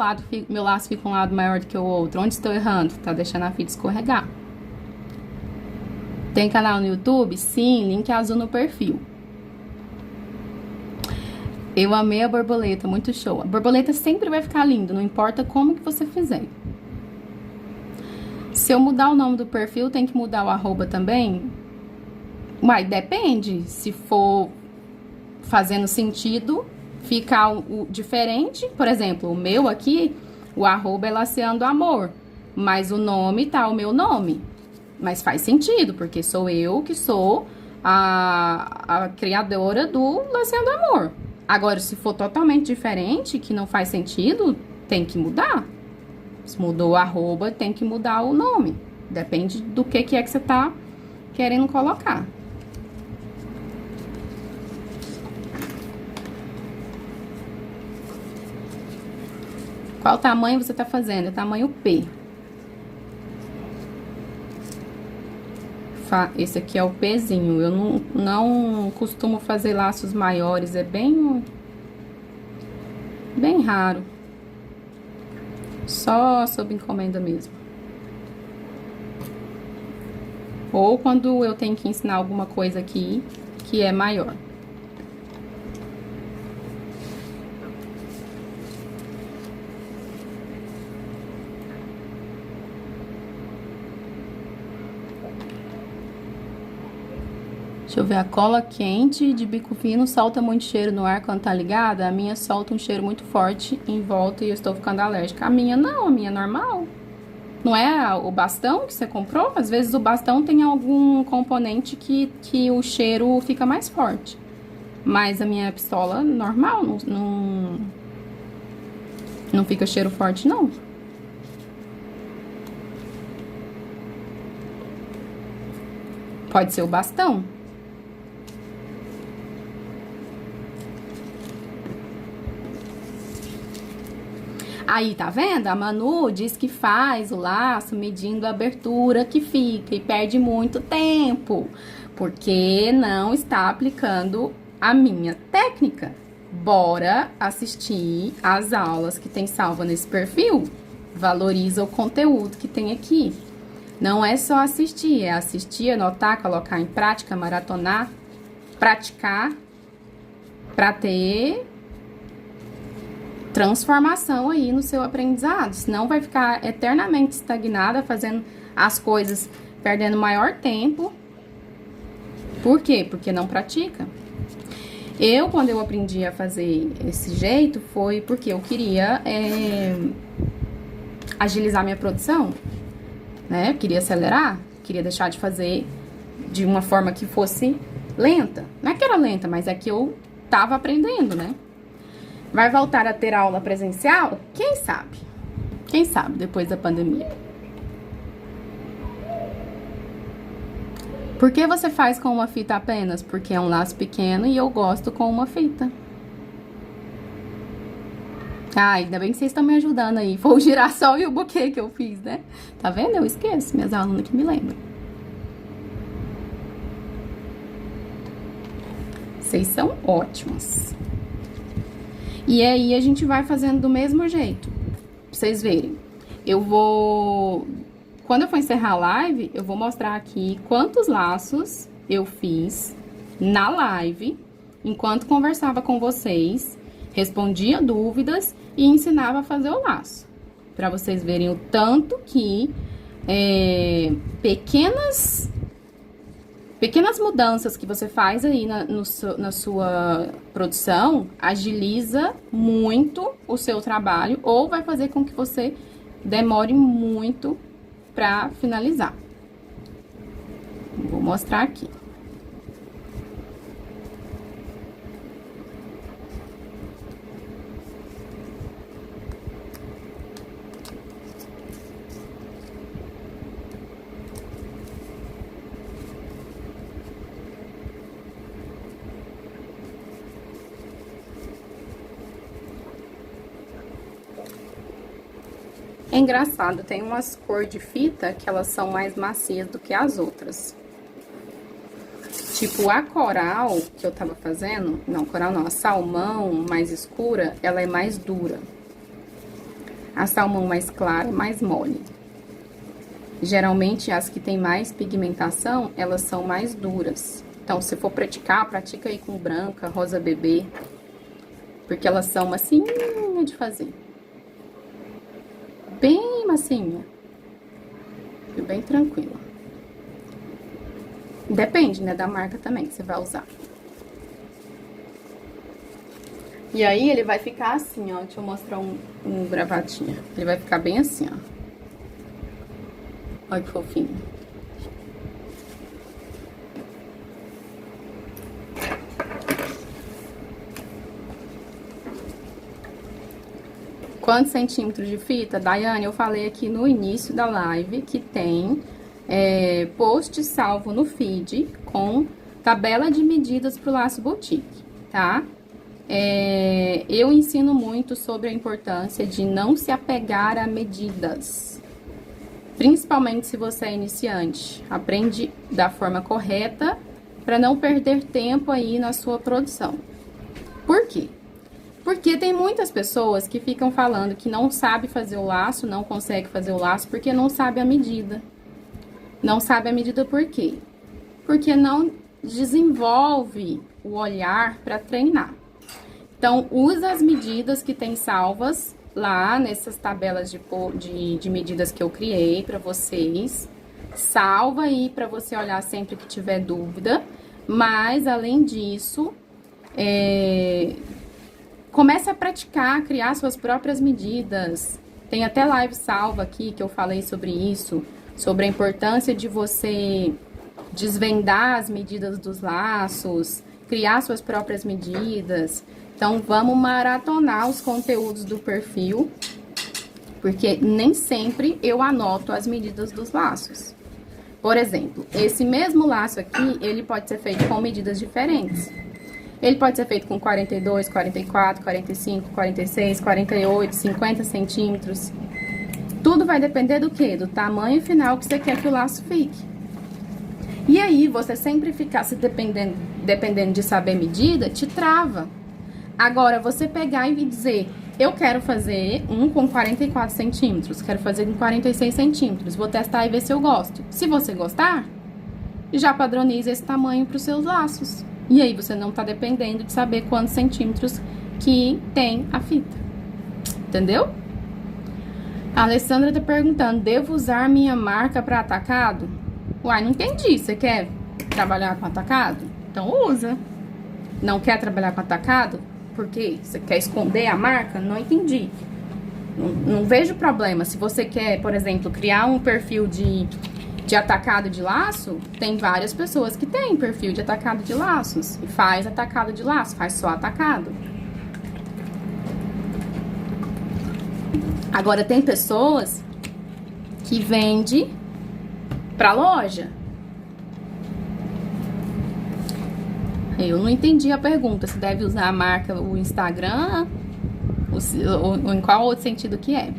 laço fica um lado maior do que o outro? Onde estou errando? Tá deixando a fita escorregar. Tem canal no YouTube? Sim, link azul no perfil. Eu amei a borboleta, muito show. A borboleta sempre vai ficar linda, não importa como que você fizer. Se eu mudar o nome do perfil, tem que mudar o arroba também? Uai, depende. Se for fazendo sentido, ficar o diferente. Por exemplo, o meu aqui, o arroba é Laceando Amor, mas o nome tá o meu nome. Mas faz sentido, porque sou eu que sou a criadora do Laceando Amor. Agora, se for totalmente diferente, que não faz sentido, tem que mudar. Se mudou o arroba, tem que mudar o nome. Depende do que é que você tá querendo colocar. Qual tamanho você tá fazendo? É tamanho P. Esse aqui é o Pzinho. Eu não costumo fazer laços maiores, é bem raro. Só sob encomenda mesmo. Ou quando eu tenho que ensinar alguma coisa aqui que é maior. Deixa eu ver, a cola quente de bico fino solta muito cheiro no ar quando tá ligada? A minha solta um cheiro muito forte em volta e eu estou ficando alérgica. A minha não, a minha é normal. Não é o bastão que você comprou? Às vezes o bastão tem algum componente que o cheiro fica mais forte. Mas a minha pistola, normal, não fica cheiro forte, não. Pode ser o bastão. Aí, tá vendo? A Manu diz que faz o laço medindo a abertura que fica e perde muito tempo, porque não está aplicando a minha técnica. Bora assistir as aulas que tem salva nesse perfil. Valoriza o conteúdo que tem aqui. Não é só assistir, é assistir, anotar, colocar em prática, maratonar, praticar, pra ter transformação aí no seu aprendizado, senão vai ficar eternamente estagnada fazendo as coisas, perdendo maior tempo. Por quê? Porque não pratica. Quando eu aprendi a fazer esse jeito, foi porque eu queria agilizar minha produção, né? Eu queria acelerar, queria deixar de fazer de uma forma que fosse lenta. Não é que era lenta, mas é que eu tava aprendendo, né? Vai voltar a ter aula presencial? Quem sabe? Quem sabe depois da pandemia? Por que você faz com uma fita apenas? Porque é um laço pequeno e eu gosto com uma fita. Ah, ainda bem que vocês estão me ajudando aí. Foi o girassol e o buquê que eu fiz, né? Tá vendo? Eu esqueço. Minhas alunas que me lembram. Vocês são ótimas. E aí, a gente vai fazendo do mesmo jeito. Pra vocês verem. Quando eu for encerrar a live, eu vou mostrar aqui quantos laços eu fiz na live, enquanto conversava com vocês, respondia dúvidas e ensinava a fazer o laço. Pra vocês verem o tanto que pequenas mudanças que você faz aí na sua produção agiliza muito o seu trabalho ou vai fazer com que você demore muito para finalizar. Vou mostrar aqui. É engraçado, tem umas cores de fita que elas são mais macias do que as outras. Tipo, a coral que eu tava fazendo, não, coral não, a salmão mais escura, ela é mais dura. A salmão mais clara é mais mole. Geralmente, as que tem mais pigmentação, elas são mais duras. Então, se for praticar, pratica aí com branca, rosa bebê, porque elas são macinha de fazer. Bem macinha. E bem tranquila. Depende, né, da marca também que você vai usar. E aí, ele vai ficar assim, ó. Deixa eu mostrar um gravatinha. Ele vai ficar bem assim, ó. Olha que fofinho. Quantos centímetros de fita? Daiane, eu falei aqui no início da live que tem post salvo no feed com tabela de medidas pro laço boutique, tá? eu ensino muito sobre a importância de não se apegar a medidas. Principalmente se você é iniciante. Aprende da forma correta para não perder tempo aí na sua produção. Por quê? Porque tem muitas pessoas que ficam falando que não sabe fazer o laço, não consegue fazer o laço porque não sabe a medida. Não sabe a medida por quê? Porque não desenvolve o olhar para treinar. Então, usa as medidas que tem salvas lá nessas tabelas de medidas que eu criei para vocês. Salva aí para você olhar sempre que tiver dúvida. Mas, além disso, comece a praticar, criar suas próprias medidas. Tem até live salva aqui que eu falei sobre isso, sobre a importância de você desvendar as medidas dos laços, criar suas próprias medidas. Então, vamos maratonar os conteúdos do perfil, porque nem sempre eu anoto as medidas dos laços. Por exemplo, esse mesmo laço aqui, ele pode ser feito com medidas diferentes. Ele pode ser feito com 42, 44, 45, 46, 48, 50 centímetros. Tudo vai depender do quê? Do tamanho final que você quer que o laço fique. E aí, você sempre ficar se dependendo de saber medida, te trava. Agora, você pegar e dizer, eu quero fazer um com 44 centímetros, quero fazer com 46 centímetros, vou testar e ver se eu gosto. Se você gostar, já padroniza esse tamanho para os seus laços. E aí, você não tá dependendo de saber quantos centímetros que tem a fita. Entendeu? A Alessandra tá perguntando, devo usar minha marca para atacado? Uai, não entendi. Você quer trabalhar com atacado? Então usa. Não quer trabalhar com atacado? Por quê? Você quer esconder a marca? Não entendi. Não vejo problema. Se você quer, por exemplo, criar um perfil de atacado de laço, tem várias pessoas que têm perfil de atacado de laços. E faz atacado de laço, faz só atacado. Agora, tem pessoas que vendem pra loja. Eu não entendi a pergunta, se deve usar a marca, o Instagram, ou em qual outro sentido que é.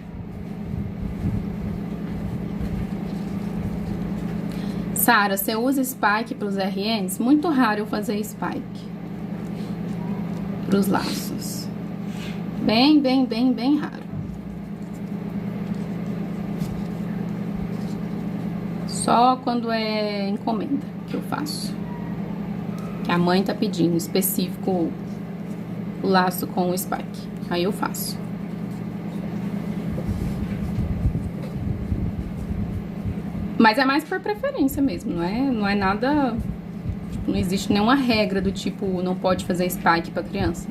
Sara, você usa spike para os RNs? Muito raro eu fazer spike para os laços. Bem raro. Só quando é encomenda que eu faço. Que a mãe tá pedindo, específico o laço com o spike. Aí eu faço. Mas é mais por preferência mesmo, não é nada... Tipo, não existe nenhuma regra do tipo, não pode fazer spike pra criança.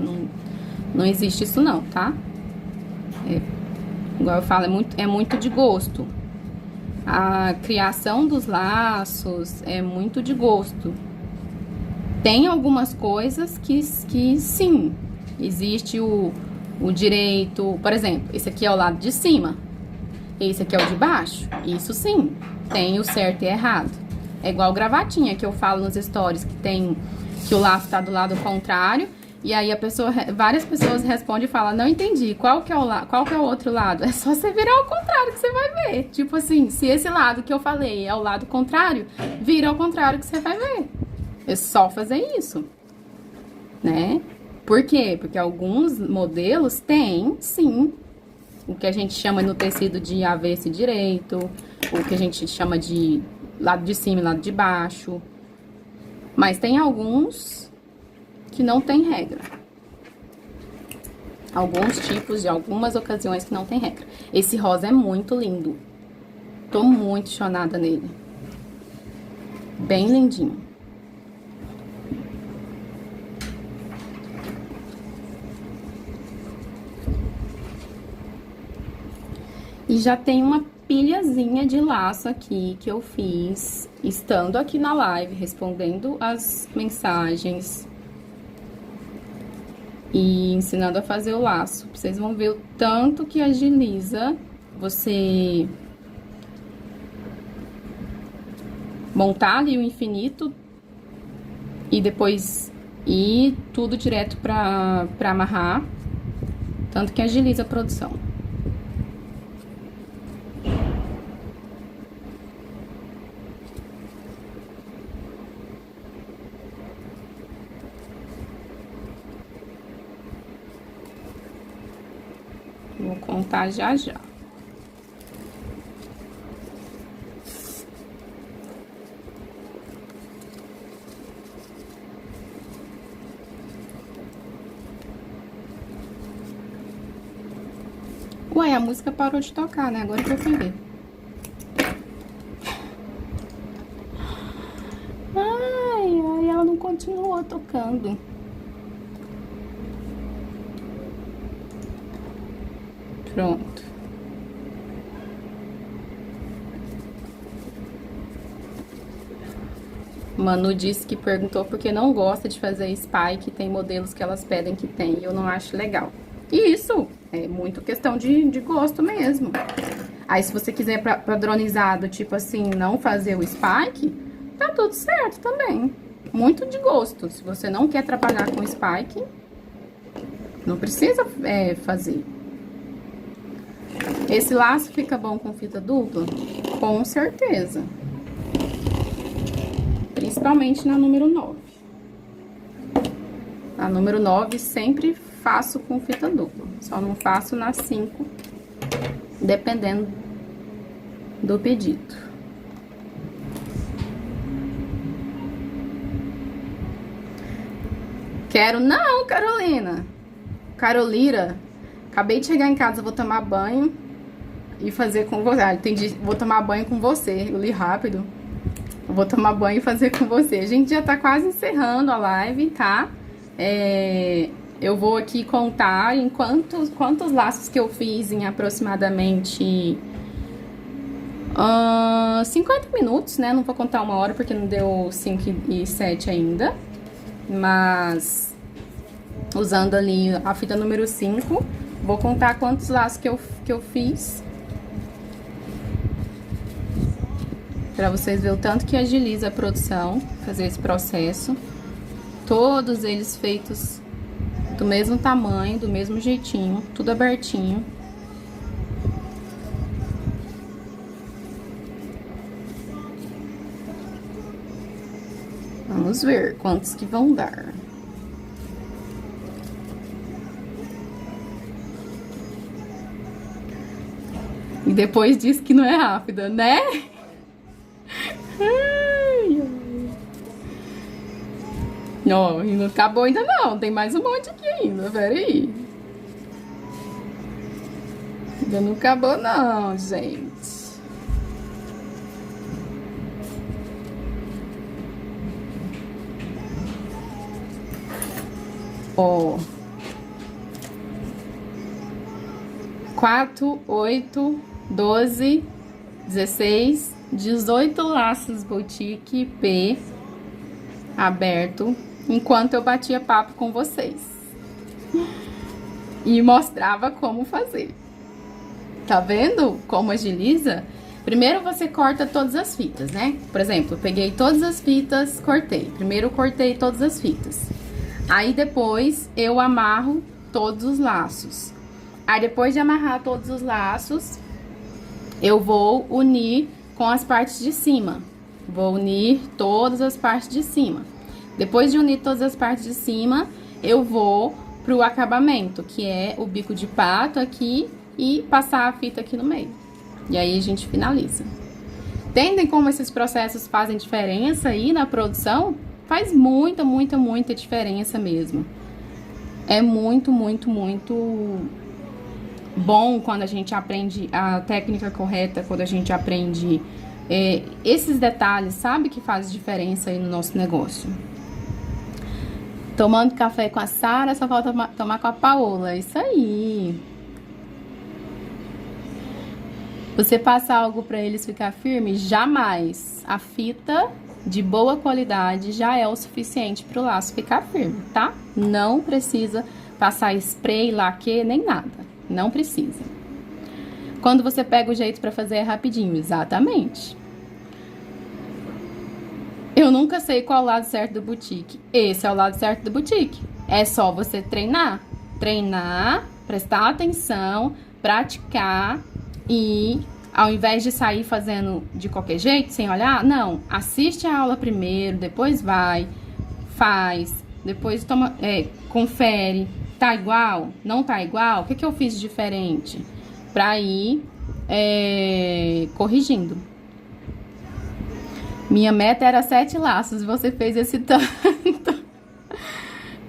Não existe isso não, tá? Igual eu falo, é muito de gosto. A criação dos laços é muito de gosto. Tem algumas coisas que sim, existe o direito... Por exemplo, esse aqui é o lado de cima, esse aqui é o de baixo. Isso sim, tem o certo e errado. É igual gravatinha que eu falo nos stories, que o laço tá do lado contrário. E aí várias pessoas respondem e falam, não entendi, qual que é o outro lado? É só você virar ao contrário que você vai ver. Tipo assim, se esse lado que eu falei é o lado contrário, vira ao contrário que você vai ver. É só fazer isso, né? Por quê? Porque alguns modelos têm, sim, o que a gente chama no tecido de avesso e direito, o que a gente chama de lado de cima e lado de baixo. Mas tem alguns que não tem regra. Alguns tipos de algumas ocasiões que não tem regra. Esse rosa é muito lindo. Tô muito chonada nele. Bem lindinho. E já tem uma pilhazinha de laço aqui que eu fiz, estando aqui na live, respondendo as mensagens e ensinando a fazer o laço. Vocês vão ver o tanto que agiliza você montar ali o infinito e depois e tudo direto pra amarrar, tanto que agiliza a produção. Vou contar já já. Ué, a música parou de tocar, né? Agora que eu fui ver. Ai, ela não continuou tocando. Pronto. Manu disse que perguntou porque não gosta de fazer spike, tem modelos que elas pedem que tem, e eu não acho legal. E isso é muito questão de gosto mesmo. Aí se você quiser padronizado, tipo assim, não fazer o spike, tá tudo certo também. Muito de gosto. Se você não quer trabalhar com spike, não precisa fazer. Esse laço fica bom com fita dupla? Com certeza. Principalmente na número 9. A número 9 sempre faço com fita dupla. Só não faço na 5, dependendo do pedido. Quero não, Carolina. Carolira. Acabei de chegar em casa, vou tomar banho e fazer com você. Ah, entendi. Vou tomar banho com você. Eu li rápido. Eu vou tomar banho e fazer com você. A gente já tá quase encerrando a live, tá? Eu vou aqui contar em quantos laços que eu fiz em aproximadamente 50 minutos, né? Não vou contar 1 hora porque não deu 5 e 7 ainda. Mas usando ali a fita número 5, vou contar quantos laços que eu fiz. Pra vocês verem o tanto que agiliza a produção, fazer esse processo. Todos eles feitos do mesmo tamanho, do mesmo jeitinho, tudo abertinho. Vamos ver quantos que vão dar. E depois diz que não é rápida, né? Não, e não acabou ainda não, tem mais um monte aqui ainda, peraí. Ainda não acabou não, gente. Ó. 4, 8, 12, 16, 18 laços boutique P aberto, enquanto eu batia papo com vocês e mostrava como fazer. Tá vendo como agiliza? Primeiro você corta todas as fitas, né? Por exemplo, eu peguei todas as fitas, cortei. Primeiro eu cortei todas as fitas. Aí depois eu amarro todos os laços. Aí depois de amarrar todos os laços, eu vou unir com as partes de cima. Vou unir todas as partes de cima. Depois de unir todas as partes de cima, eu vou pro acabamento, que é o bico de pato aqui e passar a fita aqui no meio. E aí a gente finaliza. Entendem como esses processos fazem diferença aí na produção? Faz muita, muita, muita diferença mesmo. É muito, muito, muito bom quando a gente aprende a técnica correta, quando a gente aprende esses detalhes, sabe, que faz diferença aí no nosso negócio. Tomando café com a Sara, só falta tomar com a Paola, isso aí. Você passa algo para eles ficar firme? Jamais. A fita de boa qualidade já é o suficiente para o laço ficar firme, tá? Não precisa passar spray, laque, nem nada. Não precisa. Quando você pega o jeito para fazer é rapidinho, exatamente. Eu nunca sei qual é o lado certo do boutique. Esse é o lado certo do boutique. É só você treinar. Treinar, prestar atenção, praticar e ao invés de sair fazendo de qualquer jeito, sem olhar, não. Assiste a aula primeiro, depois vai, faz, depois toma, confere. Tá igual? Não tá igual? O que eu fiz de diferente? Pra ir corrigindo. Minha meta era 7 laços, você fez esse tanto.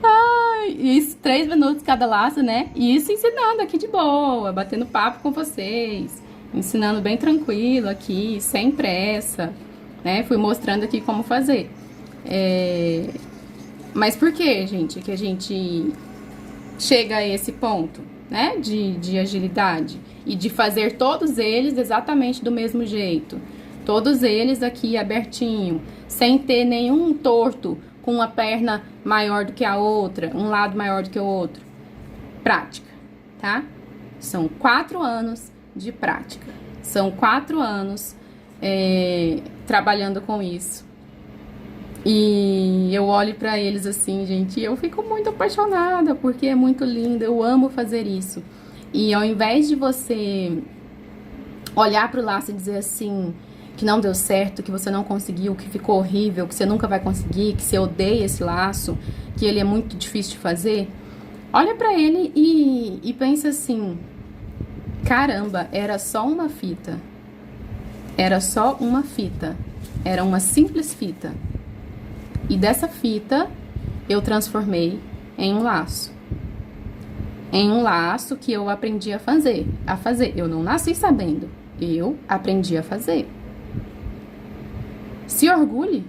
Ai, isso, 3 minutos cada laço, né? E isso ensinando aqui de boa, batendo papo com vocês. Ensinando bem tranquilo aqui, sem pressa, né? Fui mostrando aqui como fazer. Mas por que, gente, que a gente chega a esse ponto, né? De agilidade e de fazer todos eles exatamente do mesmo jeito. Todos eles aqui abertinho, sem ter nenhum torto, com uma perna maior do que a outra, um lado maior do que o outro. Prática, tá? São 4 anos de prática. São 4 anos trabalhando com isso. E eu olho pra eles assim, gente, e eu fico muito apaixonada, porque é muito lindo, eu amo fazer isso. E ao invés de você olhar pro laço e dizer assim, que não deu certo, que você não conseguiu, que ficou horrível, que você nunca vai conseguir, que você odeia esse laço, que ele é muito difícil de fazer, olha pra ele e pensa assim, caramba, era só uma fita. Era só uma fita. Era uma simples fita. E dessa fita, eu transformei em um laço. Em um laço que eu aprendi a fazer. Eu não nasci sabendo. Eu aprendi a fazer. Se orgulhe.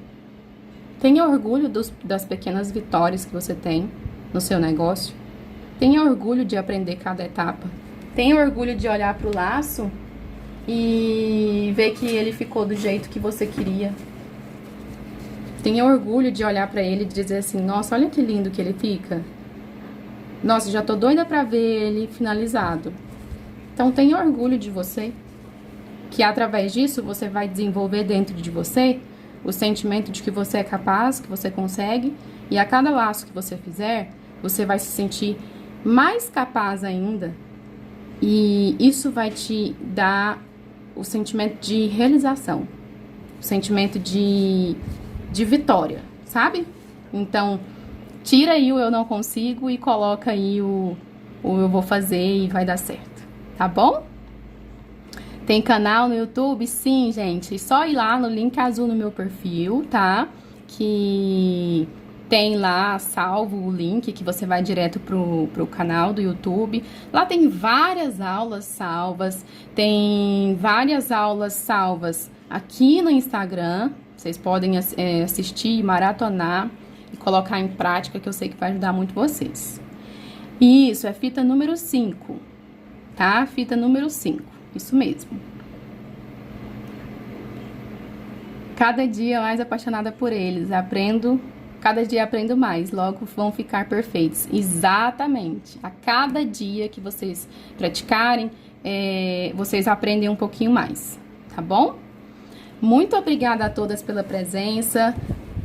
Tenha orgulho das pequenas vitórias que você tem no seu negócio. Tenha orgulho de aprender cada etapa. Tenha orgulho de olhar pro laço e ver que ele ficou do jeito que você queria. Tenha orgulho de olhar pra ele e dizer assim, nossa, olha que lindo que ele fica. Nossa, já tô doida pra ver ele finalizado. Então tenha orgulho de você, que através disso você vai desenvolver dentro de você o sentimento de que você é capaz, que você consegue, e a cada laço que você fizer, você vai se sentir mais capaz ainda, e isso vai te dar o sentimento de realização, o sentimento de vitória, sabe? Então, tira aí o eu não consigo e coloca aí o eu vou fazer e vai dar certo, tá bom? Tem canal no YouTube? Sim, gente. Só ir lá no link azul no meu perfil, tá? Que tem lá salvo o link que você vai direto pro canal do YouTube. Lá tem várias aulas salvas. Tem várias aulas salvas aqui no Instagram. Vocês podem assistir, maratonar e colocar em prática, que eu sei que vai ajudar muito vocês. Isso, é fita número 5, tá? Fita número 5. Isso mesmo. Cada dia mais apaixonada por eles. Cada dia aprendo mais. Logo vão ficar perfeitos. Exatamente. A cada dia que vocês praticarem, vocês aprendem um pouquinho mais. Tá bom? Muito obrigada a todas pela presença.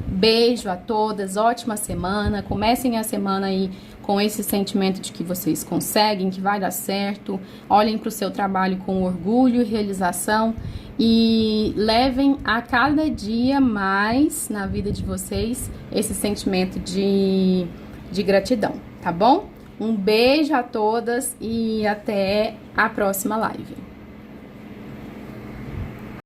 Beijo a todas. Ótima semana. Comecem a semana aí com esse sentimento de que vocês conseguem, que vai dar certo. Olhem para o seu trabalho com orgulho e realização e levem a cada dia mais na vida de vocês esse sentimento de gratidão, tá bom? Um beijo a todas e até a próxima live.